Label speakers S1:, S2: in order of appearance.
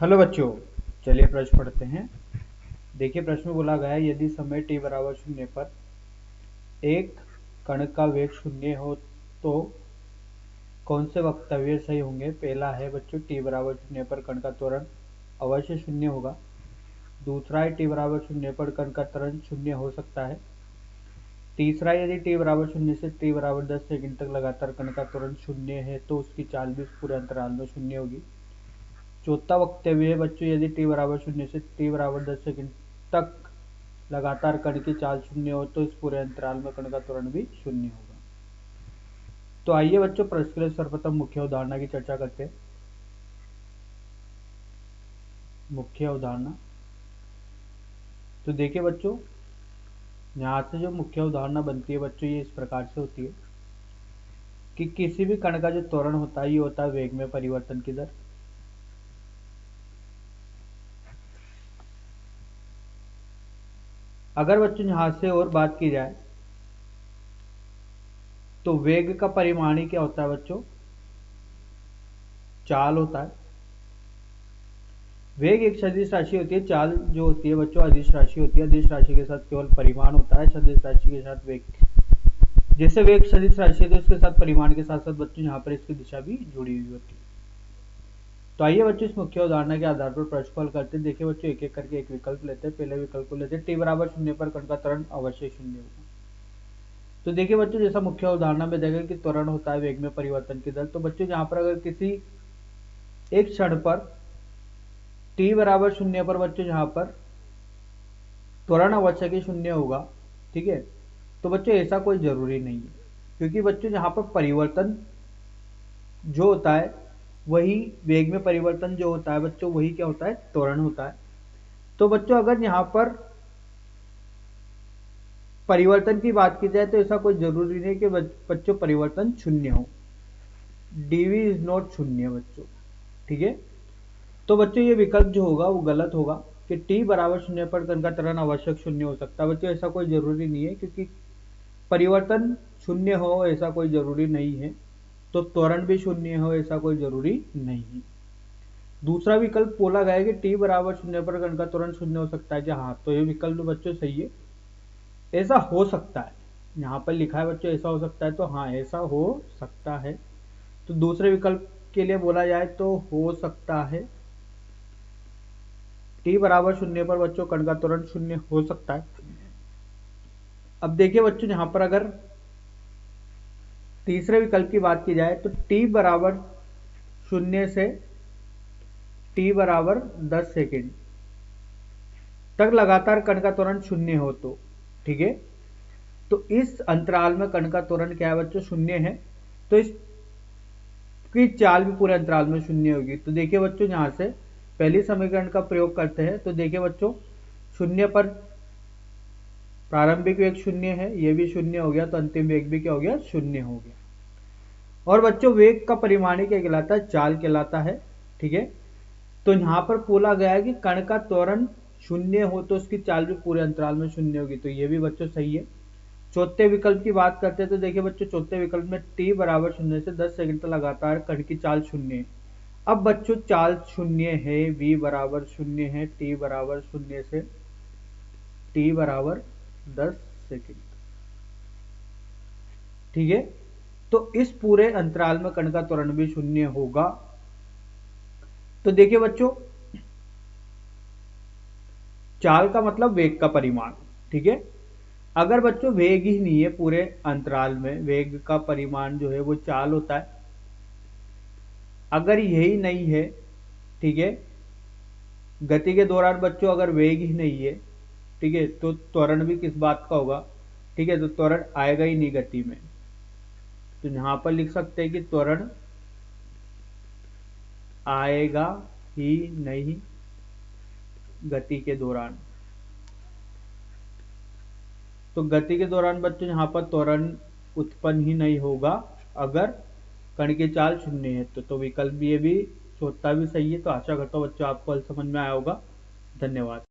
S1: Hello बच्चों, चलिए प्रश्न पढ़ते हैं। देखिए प्रश्न में बोला गया है, यदि समय t बराबर शून्य पर एक कण का वेग शून्य हो तो कौन से वक्तव्य सही होंगे। पहला है बच्चों, t बराबर शून्य पर कण का त्वरण अवश्य शून्य होगा। दूसरा है, t बराबर शून्य पर कण का त्वरण शून्य हो सकता है। तीसरा, यदि t बराबर शून्य से t बराबर 10 सेकंड तक लगातार कण का त्वरण शून्य है तो उसकी चाल भी उस पूरे अंतराल में शून्य होगी। चौथा वक्तव्य है बच्चों, यदि t बराबर शून्य से t बराबर 10 सेकंड तक लगातार कण की चाल शून्य हो तो इस पूरे अंतराल में कण का त्वरण भी शून्य होगा। तो आइए बच्चों प्रश्न के लिए सर्वप्रथम मुख्य अवधारणा की चर्चा करते हैं। मुख्य अवधारणा, तो देखिए बच्चों, यहाँ से जो मुख्य अवधारणा बनती है बच्चों, ये इस प्रकार से होती है कि किसी भी कण का जो त्वरण होता है ये होता है वेग में परिवर्तन की दर। अगर बच्चों यहाँ से और बात की जाए तो वेग का परिमाण ही क्या होता है बच्चों, चाल होता है। वेग एक सदिश राशि होती है, चाल जो होती है बच्चों अदिश राशि होती है। अदिश राशि के साथ केवल परिमाण होता है, सदिश राशि के साथ वेग। जैसे वेग सदिश राशि है तो इसके साथ परिमाण के साथ साथ बच्चों यहाँ पर इसकी दिशा भी जुड़ी हुई होती है। तो आइए बच्चों इस मुख्य उदाहरण के आधार पर प्रश्न को हल करते हैं। देखिए बच्चों, एक एक करके एक विकल्प लेते हैं। पहले विकल्प को लेते हैं, टी बराबर शून्य पर कण का त्वरण अवश्य शून्य होगा। तो देखिए बच्चों, जैसा मुख्य उदाहरण में देखा कि त्वरण होता है वेग में परिवर्तन की दर। तो बच्चों यहाँ पर अगर किसी एक क्षण पर t बराबर शून्य पर बच्चों यहाँ पर त्वरण अवश्य ही शून्य होगा, ठीक है। तो बच्चों ऐसा कोई जरूरी नहीं है, क्योंकि बच्चों यहाँ पर परिवर्तन जो होता है वही वेग में परिवर्तन जो होता है बच्चों वही क्या होता है, त्वरण होता है। तो बच्चों अगर यहाँ पर परिवर्तन की बात की जाए तो ऐसा कोई जरूरी नहीं कि बच्चों परिवर्तन शून्य हो। डीवी इज नॉट शून्य बच्चों, ठीक है। तो बच्चों ये विकल्प जो होगा वो गलत होगा कि t बराबर शून्य पर कण का त्वरण आवश्यक शून्य हो सकता है। बच्चों ऐसा कोई जरूरी नहीं है, क्योंकि परिवर्तन शून्य हो ऐसा कोई जरूरी नहीं है, तो त्वरण भी शून्य हो ऐसा कोई जरूरी नहीं है। दूसरा विकल्प बोला गया है कि t बराबर शून्य पर कण का त्वरण शून्य हो सकता है, क्या हाँ, तो ये विकल्प बच्चों सही है। ऐसा हो सकता है, यहाँ पर लिखा है बच्चों ऐसा हो सकता है, तो हाँ ऐसा हो सकता है। तो दूसरे विकल्प के लिए बोला जाए तो हो सकता है t बराबर शून्य पर बच्चों कण का त्वरण शून्य हो सकता है। अब देखिए बच्चों, यहाँ पर अगर तीसरे विकल्प की बात की जाए तो t बराबर शून्य से t बराबर 10 सेकेंड तक लगातार कण का त्वरण शून्य हो तो, ठीक है। तो इस अंतराल में कण का त्वरण क्या है बच्चों, शून्य है, तो इसकी चाल भी पूरे अंतराल में शून्य होगी। तो देखिए बच्चों, यहाँ से पहली समीकरण का प्रयोग करते हैं। तो देखिए बच्चों, शून्य पर प्रारंभिक वेग शून्य है, ये भी शून्य हो गया, तो अंतिम वेग भी क्या हो गया, शून्य हो गया। और बच्चों वेग का परिमाण क्या कहलाता है, चाल कहलाता है, ठीक है। तो यहाँ पर बोला गया है कि कण का त्वरण शून्य हो तो उसकी चाल भी पूरे अंतराल में शून्य होगी, तो ये भी बच्चों सही है। चौथे विकल्प की बात करते हैं तो देखिए बच्चों, चौथे विकल्प में t बराबर शून्य से 10 सेकंड तक लगातार कण की चाल शून्य है। अब बच्चों चाल शून्य है, v बराबर शून्य है, t बराबर शून्य से t बराबर 10 सेकंड, ठीक है। तो इस पूरे अंतराल में कण का त्वरण भी शून्य होगा। तो देखिए बच्चों, चाल का मतलब वेग का परिमाण, ठीक है। अगर बच्चों वेग ही नहीं है पूरे अंतराल में, वेग का परिमाण जो है वो चाल होता है, अगर यही नहीं है, ठीक है, गति के दौरान बच्चों अगर वेग ही नहीं है, ठीक है, तो त्वरण भी किस बात का होगा, ठीक है, तो त्वरण आएगा ही नहीं गति में। तो यहां पर लिख सकते हैं कि त्वरण आएगा ही नहीं गति के दौरान। तो गति के दौरान बच्चों यहाँ पर त्वरण उत्पन्न ही नहीं होगा अगर कण की चाल शून्य है। तो विकल्प ये भी चौथा भी सही है। तो आशा करता हूँ बच्चों आपको हल समझ में आया होगा। धन्यवाद।